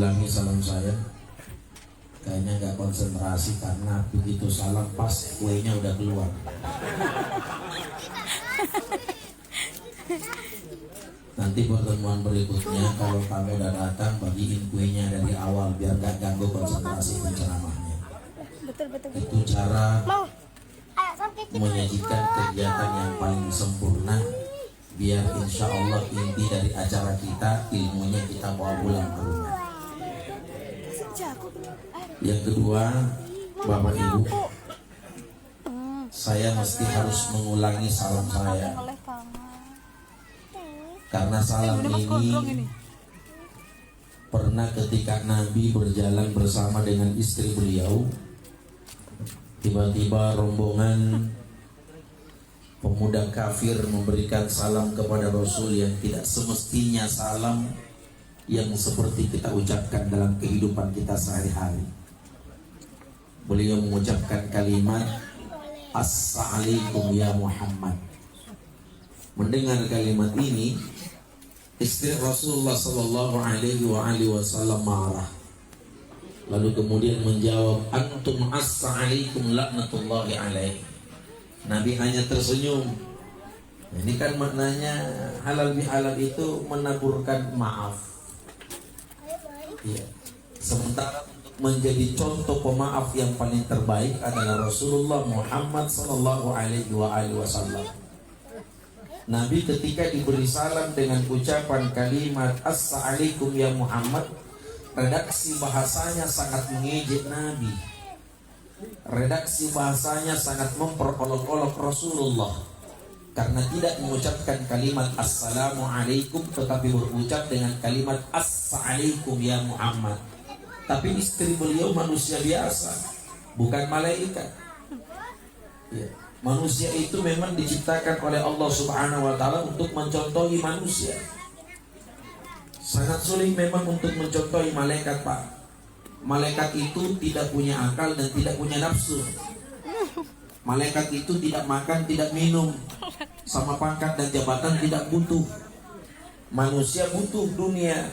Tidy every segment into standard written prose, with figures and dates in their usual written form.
Ulangi salam saya. Kayaknya nggak konsentrasi karena begitu salam pas kuenya udah keluar. Nanti pertemuan berikutnya kalau kamu udah datang bagiin kuenya dari awal biar nggak ganggu konsentrasi penceramahnya. Betul. Itu cara menyajikan kegiatan yang paling sempurna biar insya Allah inti dari acara kita ilmunya kita bawa pulang ke rumah. Yang kedua, Bapak Ibu, saya mesti harus mengulangi salam saya karena salam ini pernah ketika Nabi berjalan bersama dengan istri beliau, tiba-tiba rombongan pemuda kafir memberikan salam kepada Rasul yang tidak semestinya salam yang seperti kita ucapkan dalam kehidupan kita sehari-hari. Beliau mengucapkan kalimat Assalamualaikum ya Muhammad. Mendengar kalimat ini, istri Rasulullah sallallahu alaihi wasallam marah. Lalu kemudian menjawab, antum assalamualaikum laknatullahi alaihi. Nabi hanya tersenyum. Ini kan maknanya halal bihalal itu menaburkan maaf. Ya. Sementara untuk menjadi contoh pemaaf yang paling terbaik adalah Rasulullah Muhammad sallallahu alaihi wasallam. Nabi ketika diberi salam dengan ucapan kalimat Assalamualaikum ya Muhammad, redaksi bahasanya sangat mengejek Nabi. Redaksi bahasanya sangat memperolok-olok Rasulullah karena tidak mengucapkan kalimat Assalamualaikum tetapi berucap dengan kalimat Assalamualaikum ya Muhammad. Tapi istri beliau manusia biasa, bukan malaikat. Ya. Manusia itu memang diciptakan oleh Allah Subhanahu wa Ta'ala untuk mencontohi manusia. Sangat sulit memang untuk mencontohi malaikat, Pak. Malaikat itu tidak punya akal dan tidak punya nafsu. Malaikat itu tidak makan, tidak minum. Sama pangkat dan jabatan tidak butuh. Manusia butuh dunia,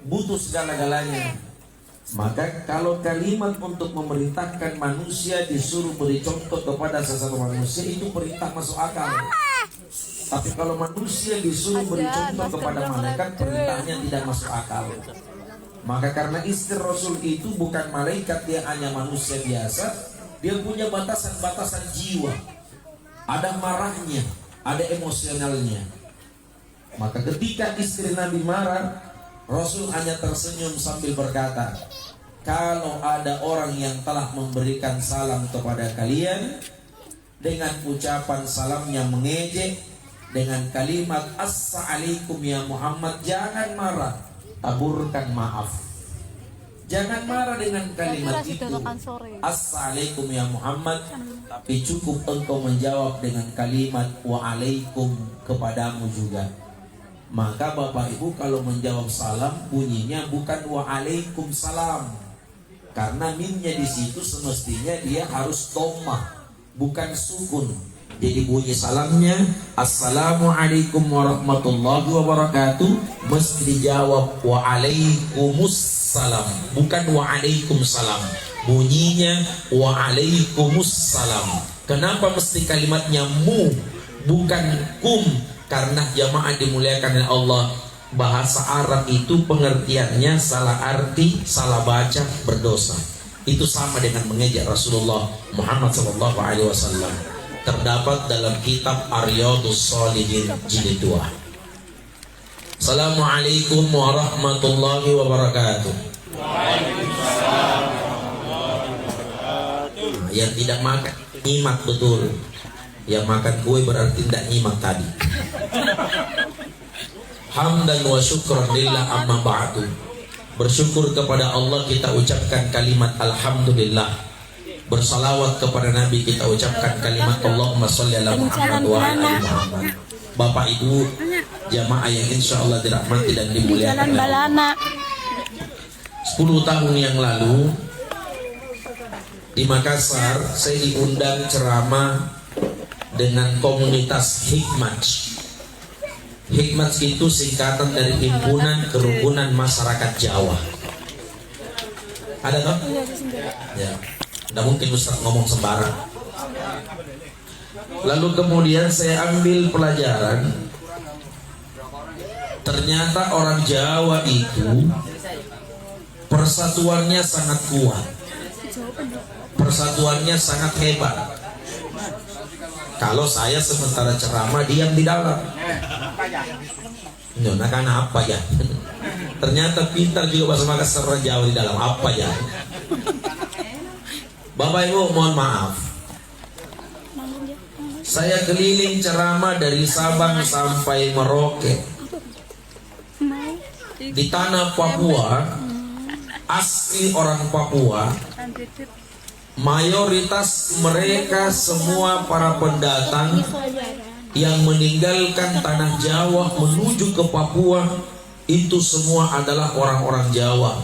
butuh segala-galanya. Maka kalau kalimat untuk memerintahkan manusia disuruh beri contoh kepada sesama manusia, itu perintah masuk akal. Tapi kalau manusia disuruh beri contoh kepada malaikat, perintahnya tidak masuk akal. Maka karena istri Rasul itu bukan malaikat, dia hanya manusia biasa, dia punya batasan-batasan jiwa. Ada marahnya, ada emosionalnya. Maka ketika istri Nabi marah, Rasul hanya tersenyum sambil berkata, kalau ada orang yang telah memberikan salam kepada kalian dengan ucapan salam yang mengejek, dengan kalimat Assalamualaikum ya Muhammad, jangan marah, taburkan maaf. Jangan marah dengan kalimat itu Assalamualaikum ya Muhammad, tapi cukup engkau menjawab dengan kalimat Waalaikum kepadamu juga. Maka Bapak Ibu kalau menjawab salam bunyinya bukan Waalaikumsalam, karena mimnya di situ semestinya dia harus dhammah, bukan sukun. Jadi bunyi salamnya Assalamualaikum warahmatullahi wabarakatuh, mesti dijawab Waalaikumsalam, bukan Waalaikumsalam. Bunyinya Waalaikumsalam. Kenapa mesti kalimatnya mu bukan kum? Karena jamaah dimuliakan oleh Allah, bahasa Arab itu pengertiannya salah arti, salah baca, berdosa. Itu sama dengan mengejek Rasulullah Muhammad SAW. Terdapat dalam kitab Riyadhus Shalihin jilid 2. Assalamualaikum warahmatullahi wabarakatuh. Waalaikumsalam warahmatullahi wabarakatuh. Yang tidak makan nyimak betul. Yang makan kue berarti tidak nyimak tadi. Hamdan wa syukran lillah amma ba'du. Bersyukur kepada Allah kita ucapkan kalimat Alhamdulillah. Bersalawat kepada Nabi kita ucapkan kalimat Allahumma sholli ala Muhammad wa ala ali Muhammad. Bapak Ibu jamaah yang insya Allah dirahmati dan dimuliakan Allah. 10 tahun yang lalu di Makassar saya diundang ceramah dengan komunitas Hikmat. Hikmat itu singkatan dari Himpunan Kerukunan Masyarakat Jawa. Ada toh? Ya. Tidak mungkin Ustaz ngomong sembarang. Lalu kemudian saya ambil pelajaran. Ternyata orang Jawa itu persatuannya sangat kuat. Persatuannya sangat hebat. Kalau saya sementara ceramah diam di dalam. Nah, kan apa ya? Ternyata pintar juga bahasa Makassar orang Jawa di dalam. Apa ya? Bapak Ibu mohon maaf. Saya keliling ceramah dari Sabang sampai Merauke. Di tanah Papua, asli orang Papua, mayoritas mereka semua para pendatang yang meninggalkan tanah Jawa menuju ke Papua, itu semua adalah orang-orang Jawa.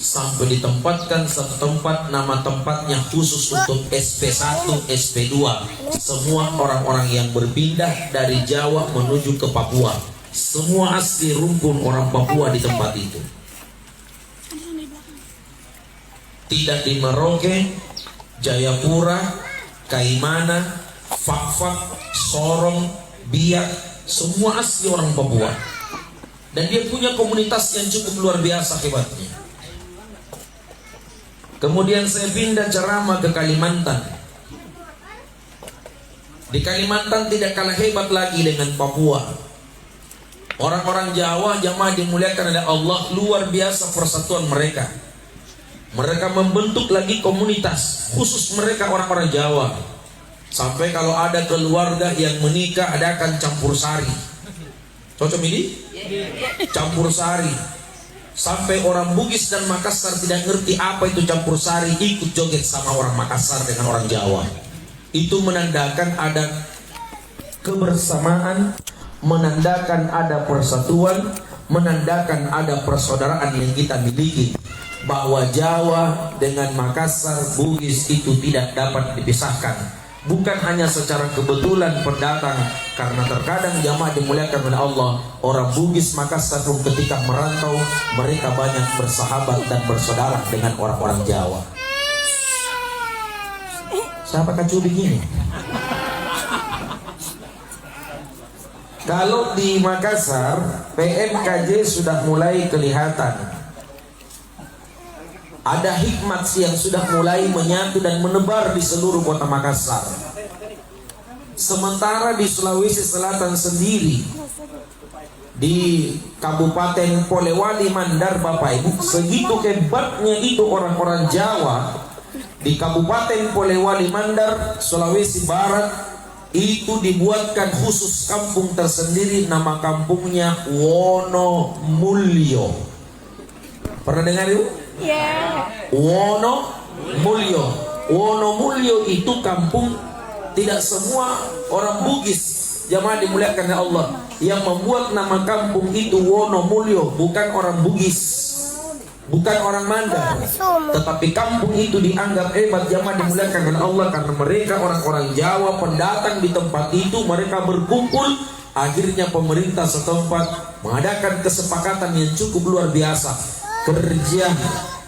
Sampai ditempatkan satu tempat, nama tempatnya khusus untuk SP1, SP2. Semua orang-orang yang berpindah dari Jawa menuju ke Papua. Semua asli rumpun orang Papua di tempat itu. Tidak di Merauke, Jayapura, Kaimana, Fakfak, Sorong, Biak, semua asli orang Papua. Dan dia punya komunitas yang cukup luar biasa hebatnya. Kemudian saya pindah ceramah ke Kalimantan. Di Kalimantan tidak kalah hebat lagi dengan Papua. Orang-orang Jawa jamaah dimuliakan oleh Allah, luar biasa persatuan mereka. Mereka membentuk lagi komunitas khusus mereka orang-orang Jawa. Sampai kalau ada keluarga yang menikah adakan campur sari. Cocok ini? Campur sari. Sampai orang Bugis dan Makassar tidak ngerti apa itu campur sari, ikut joget sama orang Makassar dengan orang Jawa. Itu menandakan ada kebersamaan, menandakan ada persatuan, menandakan ada persaudaraan yang kita miliki. Bahwa Jawa dengan Makassar, Bugis itu tidak dapat dipisahkan. Bukan hanya secara kebetulan pendatang, karena terkadang jamaah dimuliakan oleh Allah, orang Bugis Makassar pun ketika merantau mereka banyak bersahabat dan bersaudara dengan orang-orang Jawa. Siapa kacu begini? Kalau di Makassar, PMKJ sudah mulai kelihatan. Ada hikmat yang sudah mulai menyatu dan menebar di seluruh kota Makassar. Sementara di Sulawesi Selatan sendiri, di Kabupaten Polewali Mandar, Bapak Ibu, segitu hebatnya itu orang-orang Jawa. Di Kabupaten Polewali Mandar, Sulawesi Barat, itu dibuatkan khusus kampung tersendiri, nama kampungnya Wonomulyo. Pernah dengar itu? Wonomulyo. Wonomulyo itu kampung, tidak semua orang Bugis jamaah dimuliakan oleh Allah. Yang membuat nama kampung itu Wonomulyo bukan orang Bugis, bukan orang Mandar, tetapi kampung itu dianggap hebat jamaah dimuliakan oleh Allah karena mereka orang-orang Jawa pendatang di tempat itu, mereka berkumpul. Akhirnya pemerintah setempat mengadakan kesepakatan yang cukup luar biasa, kerja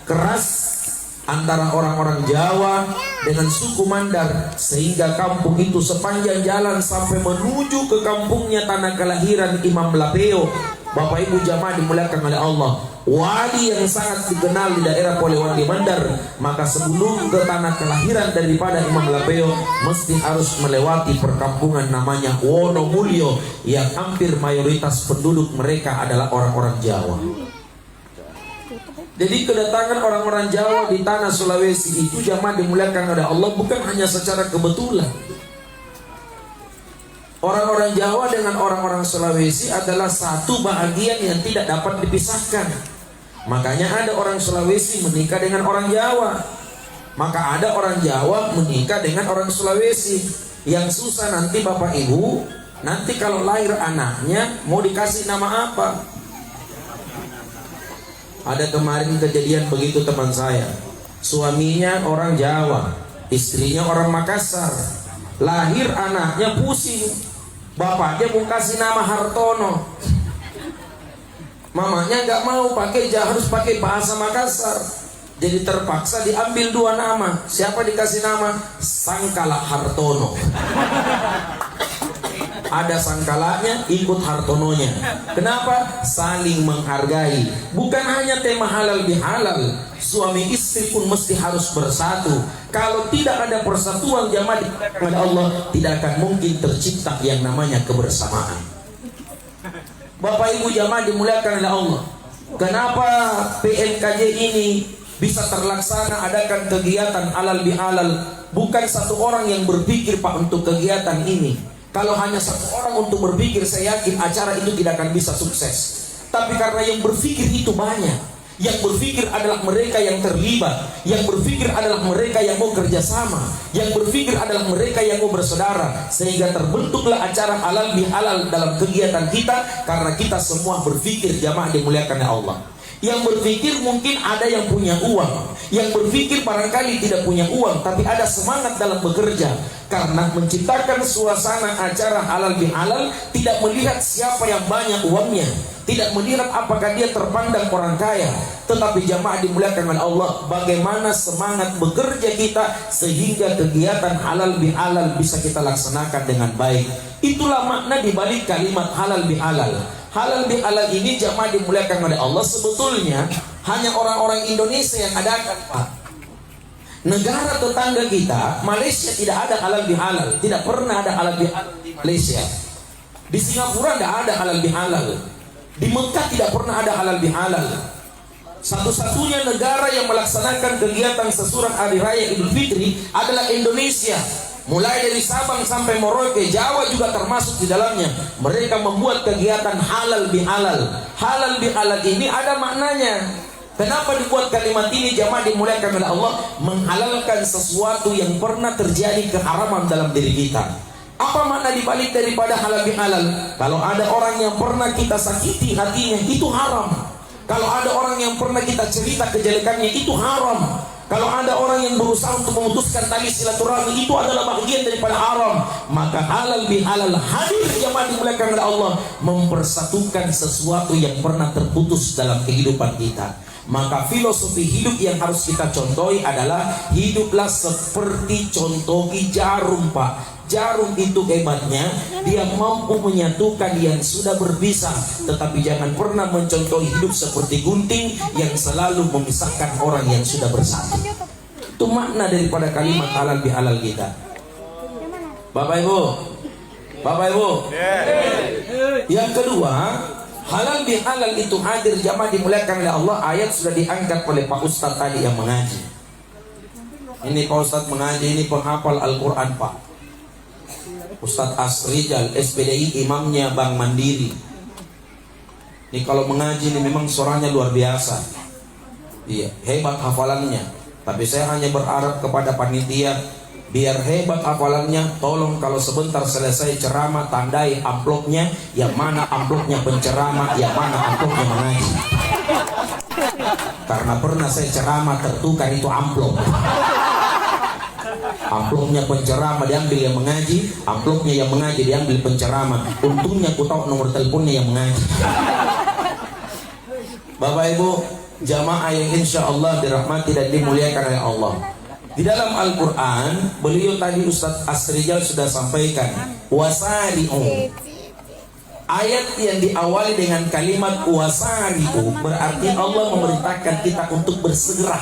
keras antara orang-orang Jawa dengan suku Mandar, sehingga kampung itu sepanjang jalan sampai menuju ke kampungnya tanah kelahiran Imam Lapeo. Bapak Ibu jamaah dimuliakan oleh Allah, wali yang sangat dikenal di daerah Polewali Mandar. Maka sebelum ke tanah kelahiran daripada Imam Lapeo, mesti harus melewati perkampungan namanya Wonomulyo, yang hampir mayoritas penduduk mereka adalah orang-orang Jawa. Jadi kedatangan orang-orang Jawa di tanah Sulawesi itu jamaah dimuliakan oleh Allah bukan hanya secara kebetulan. Orang-orang Jawa dengan orang-orang Sulawesi adalah satu bahagian yang tidak dapat dipisahkan. Makanya ada orang Sulawesi menikah dengan orang Jawa, maka ada orang Jawa menikah dengan orang Sulawesi. Yang susah nanti Bapak Ibu, nanti kalau lahir anaknya mau dikasih nama apa? Ada kemarin kejadian begitu teman saya, suaminya orang Jawa, istrinya orang Makassar. Lahir anaknya pusing, bapaknya mau kasih nama Hartono, mamanya nggak mau pakai, harus pakai bahasa Makassar. Jadi terpaksa diambil dua nama. Siapa dikasih nama? Sangkala Hartono. Ada sangkalanya, ikut Hartononya. Kenapa? Saling menghargai. Bukan hanya tema halal bihalal, suami istri pun mesti harus bersatu. Kalau tidak ada persatuan jamaah kepada Allah, tidak akan mungkin tercipta yang namanya kebersamaan. Bapak Ibu jamaah dimuliakan oleh Allah. Kenapa PNKJ ini bisa terlaksana, adakan kegiatan halal bihalal? Bukan satu orang yang berpikir Pak untuk kegiatan ini. Kalau hanya satu orang untuk berpikir, saya yakin acara itu tidak akan bisa sukses. Tapi karena yang berpikir itu banyak, yang berpikir adalah mereka yang terlibat, yang berpikir adalah mereka yang mau kerjasama, yang berpikir adalah mereka yang mau bersaudara, sehingga terbentuklah acara halal bihalal dalam kegiatan kita. Karena kita semua berpikir, jamaah dimuliakan oleh Allah. Yang berpikir mungkin ada yang punya uang, yang berpikir barangkali tidak punya uang, tapi ada semangat dalam bekerja. Karena menciptakan suasana acara halal bihalal, tidak melihat siapa yang banyak uangnya, tidak melihat apakah dia terpandang orang kaya, tetapi jamaah dimuliakan oleh Allah, bagaimana semangat bekerja kita sehingga kegiatan halal bihalal bisa kita laksanakan dengan baik. Itulah makna dibalik kalimat halal bihalal. Halal bihalal ini jamaah dimuliakan oleh Allah sebetulnya hanya orang-orang Indonesia yang adakan, Pak. Negara tetangga kita, Malaysia, tidak ada halal bihalal. Tidak pernah ada halal bihalal di Malaysia. Di Singapura tidak ada halal bihalal. Di Mekah tidak pernah ada halal bihalal. Satu-satunya negara yang melaksanakan kegiatan sesurat hari raya Idul Fitri adalah Indonesia. Mulai dari Sabang sampai Merauke, Jawa juga termasuk di dalamnya. Mereka membuat kegiatan halal bihalal. Halal bihalal ini ada maknanya. Kenapa dibuat kalimat ini jamaah dimuliakan oleh Allah? Menghalalkan sesuatu yang pernah terjadi keharaman dalam diri kita. Apa makna dibalik daripada halal bihalal? Kalau ada orang yang pernah kita sakiti hatinya, itu haram. Kalau ada orang yang pernah kita cerita kejelekannya, itu haram. Kalau ada orang yang berusaha untuk memutuskan tali silaturahmi, itu adalah bagian daripada haram. Maka halal bihalal hadir jamaah dimuliakan oleh Allah, mempersatukan sesuatu yang pernah terputus dalam kehidupan kita. Maka filosofi hidup yang harus kita contohi adalah hiduplah seperti contohi jarum, Pak. Jarum itu hebatnya, dia mampu menyatukan yang sudah berpisah. Tetapi jangan pernah mencontohi hidup seperti gunting yang selalu memisahkan orang yang sudah bersatu. Itu makna daripada kalimat halal bihalal kita. Bapak Ibu, Bapak Ibu. Yang kedua, halal bihalal itu hadir jamaah dimuliakan oleh Allah. Ayat sudah diangkat oleh Pak Ustadz tadi yang mengaji. Ini Pak Ustadz mengaji, ini penghafal Al-Quran, Pak. Ustadz Asrijal, SPDI, imamnya Bank Mandiri. Ini kalau mengaji ini memang suaranya luar biasa. Iya, hebat hafalannya. Tapi saya hanya berharap kepada panitia, biar hebat hafalannya, tolong kalau sebentar selesai ceramah tandai amplopnya, yang mana amplopnya penceramah, yang mana amplopnya mengaji. Karena pernah saya ceramah tertukar itu amplop. Amplopnya penceramah diambil yang mengaji, amplopnya yang mengaji diambil penceramah. Untungnya aku tahu nomor teleponnya yang mengaji. Bapak Ibu jamaah yang insya Allah dirahmati dan dimuliakan oleh Allah. Di dalam Al-Quran, beliau tadi Ustadz Asrijal sudah sampaikan, wasari'u. Ayat yang diawali dengan kalimat wasari'u berarti Allah memerintahkan kita untuk bersegera.